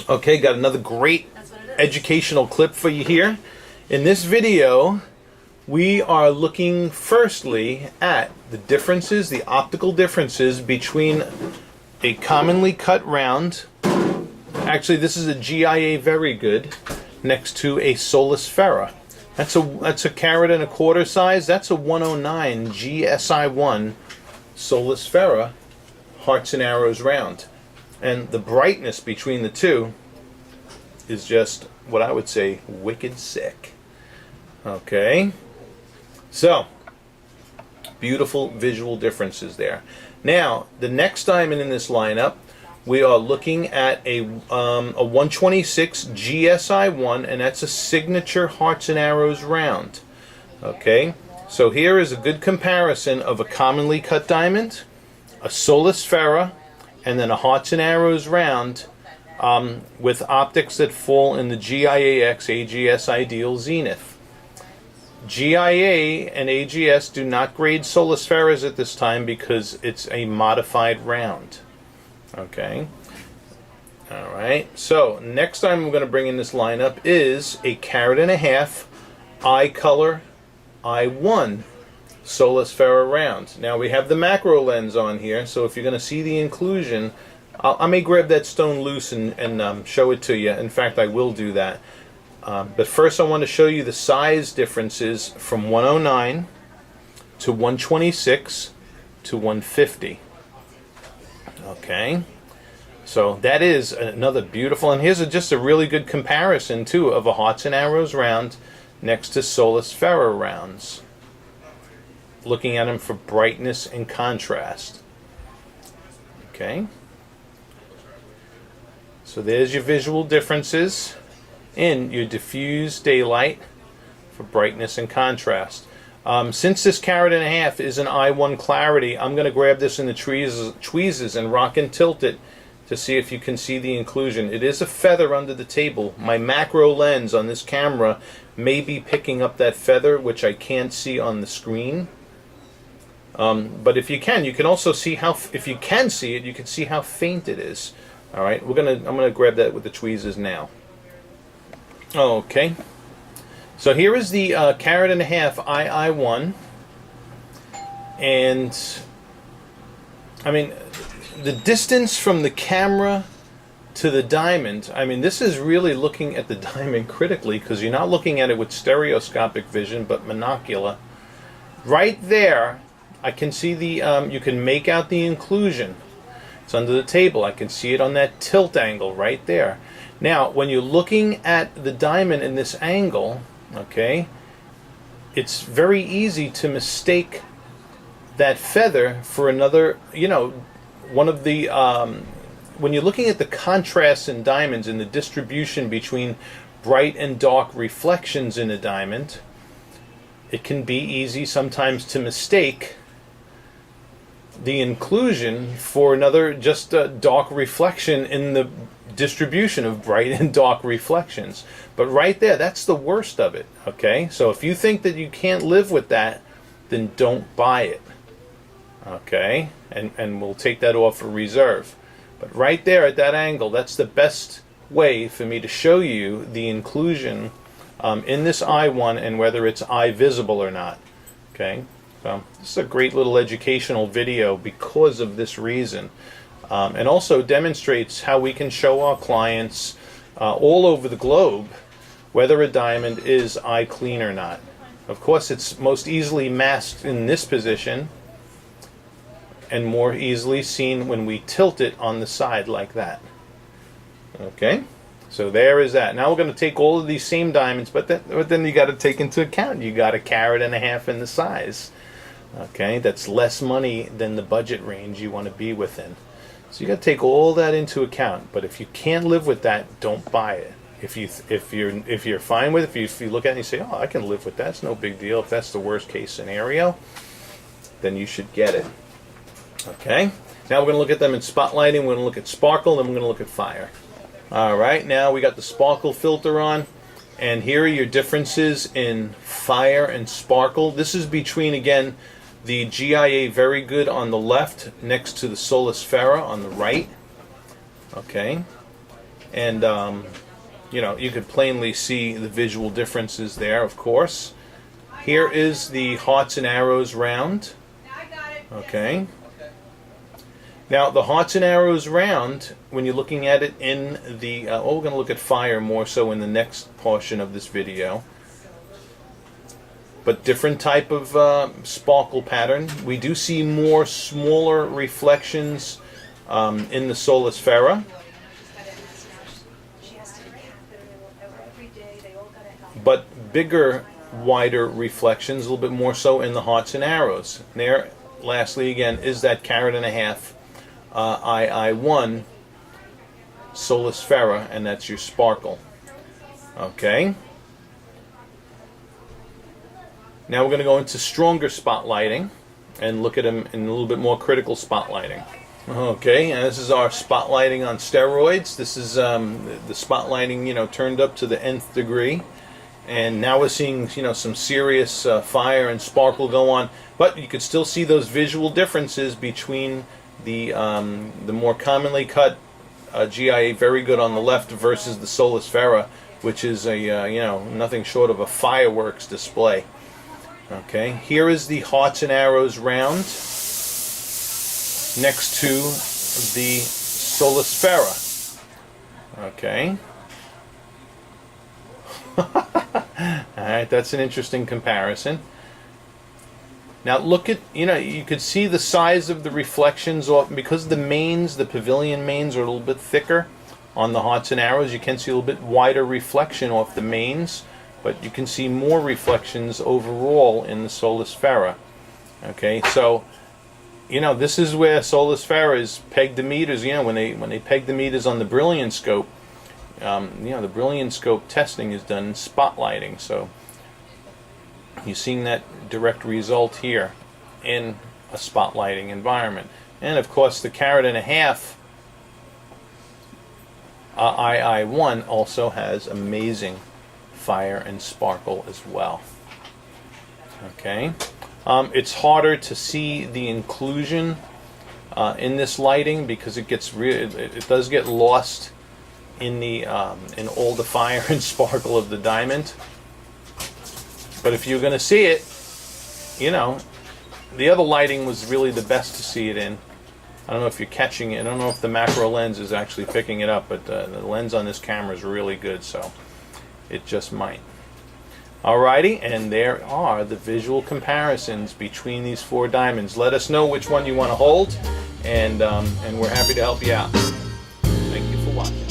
Okay, got another great educational clip for you here. In this video, we are looking firstly at the differences, the optical differences between a commonly cut round. Actually, this is a GIA very good next to a Solasfera. That's a carat and a quarter size. That's a 109 GSI1 Solasfera hearts and arrows round. And the brightness between the two is just what I would say wicked sick. Okay, so beautiful visual differences there. Now the next diamond in this lineup, we are looking at a 126 GSI1, and that's a signature hearts and arrows round. Okay, so here is a good comparison of a commonly cut diamond, a Solasfera, and then a hearts and arrows round with optics that fall in the GIA-X AGS Ideal Zenith. GIA and AGS do not grade Solasferas at this time because it's a modified round. Okay. Alright, so next time we're going to bring in this lineup is a carat and a half I-color I1 Solasfera round. Now we have the macro lens on here, so if you're going to see the inclusion, I may grab that stone loose and show it to you. In fact, I will do that. But first I want to show you the size differences from 109 to 126 to 150. Okay, so that is another beautiful, and here's just a really good comparison too of a hearts and arrows round next to Solasfera rounds, looking at them for brightness and contrast. Okay, so there's your visual differences in your diffuse daylight for brightness and contrast. Since this carat and a half is an I1 clarity, I'm going to grab this in the tweezers and rock and tilt it to see if you can see the inclusion. It is a feather under the table. My macro lens on this camera may be picking up that feather, which I can't see on the screen. But if you can also see how, if you can see it, you can see how faint it is. All right, I'm gonna grab that with the tweezers now. Okay. So here is the carat and a half I1, and I mean the distance from the camera to the diamond, I mean this is really looking at the diamond critically, because you're not looking at it with stereoscopic vision but monocular. Right there I can see the, you can make out the inclusion. It's under the table. I can see it on that tilt angle right there. Now when you're looking at the diamond in this angle, okay, it's very easy to mistake that feather for another, you know, one of the, when you're looking at the contrast in diamonds and the distribution between bright and dark reflections in a diamond, it can be easy sometimes to mistake the inclusion for another, just a dark reflection in the distribution of bright and dark reflections. But right there, that's the worst of it. Okay, so if you think that you can't live with that, then don't buy it. Okay, and we'll take that off for reserve. But right there at that angle, that's the best way for me to show you the inclusion in this I1 and whether it's eye visible or not. Okay, so this is a great little educational video because of this reason. And also demonstrates how we can show our clients all over the globe whether a diamond is eye clean or not. Of course, it's most easily masked in this position and more easily seen when we tilt it on the side like that. Okay, so there is that. Now we're going to take all of these same diamonds, but then you got to take into account you got a carat and a half in the size. Okay, that's less money than the budget range you want to be within. So you got to take all that into account. But if you can't live with that, don't buy it. If you're fine with it, if you look at it and you say, oh, I can live with that, it's no big deal. If that's the worst case scenario, then you should get it. Okay. Now we're going to look at them in spotlighting. We're going to look at sparkle, and then we're going to look at fire. All right. Now we got the sparkle filter on, and here are your differences in fire and sparkle. This is between, again, the GIA very good on the left next to the Solasfera on the right. Okay. And you know, you could plainly see the visual differences there, of course. Here is the hearts and arrows round. Okay. Now, the hearts and arrows round, when you're looking at it in the... we're going to look at fire more so in the next portion of this video. But different type of sparkle pattern. We do see more smaller reflections in the Solasfera. But bigger, wider reflections, a little bit more so in the hearts and arrows. There, lastly, again, is that carat and a half II1 Solasfera, and that's your sparkle. Okay. Now we're going to go into stronger spotlighting and look at them in a little bit more critical spotlighting. Okay, and this is our spotlighting on steroids. This is the spotlighting, you know, turned up to the nth degree. And now we're seeing, you know, some serious fire and sparkle go on. But you could still see those visual differences between the more commonly cut GIA, very good on the left, versus the Solasfera, which is a you know, nothing short of a fireworks display. Okay, here is the hearts and arrows round next to the Solasfera. Okay. Alright, that's an interesting comparison. Now look at, you know, you could see the size of the reflections off, because the mains, the pavilion mains, are a little bit thicker on the hearts and arrows. You can see a little bit wider reflection off the mains, but you can see more reflections overall in the Solasfera. Okay, so, you know, this is where Solasfera is pegged the meters. You know, when they peg the meters on the brilliant scope, you know, the brilliant scope testing is done in spotlighting. So you're seeing that direct result here in a spotlighting environment. And of course, the carat and a half II1 also has amazing fire and sparkle as well. Okay, it's harder to see the inclusion in this lighting because it gets it does get lost in the in all the fire and sparkle of the diamond. But if you're going to see it, you know, the other lighting was really the best to see it in. I don't know if you're catching it. I don't know if the macro lens is actually picking it up, but the lens on this camera is really good, so it just might. Alrighty, and there are the visual comparisons between these four diamonds. Let us know which one you want to hold, and we're happy to help you out. Thank you for watching.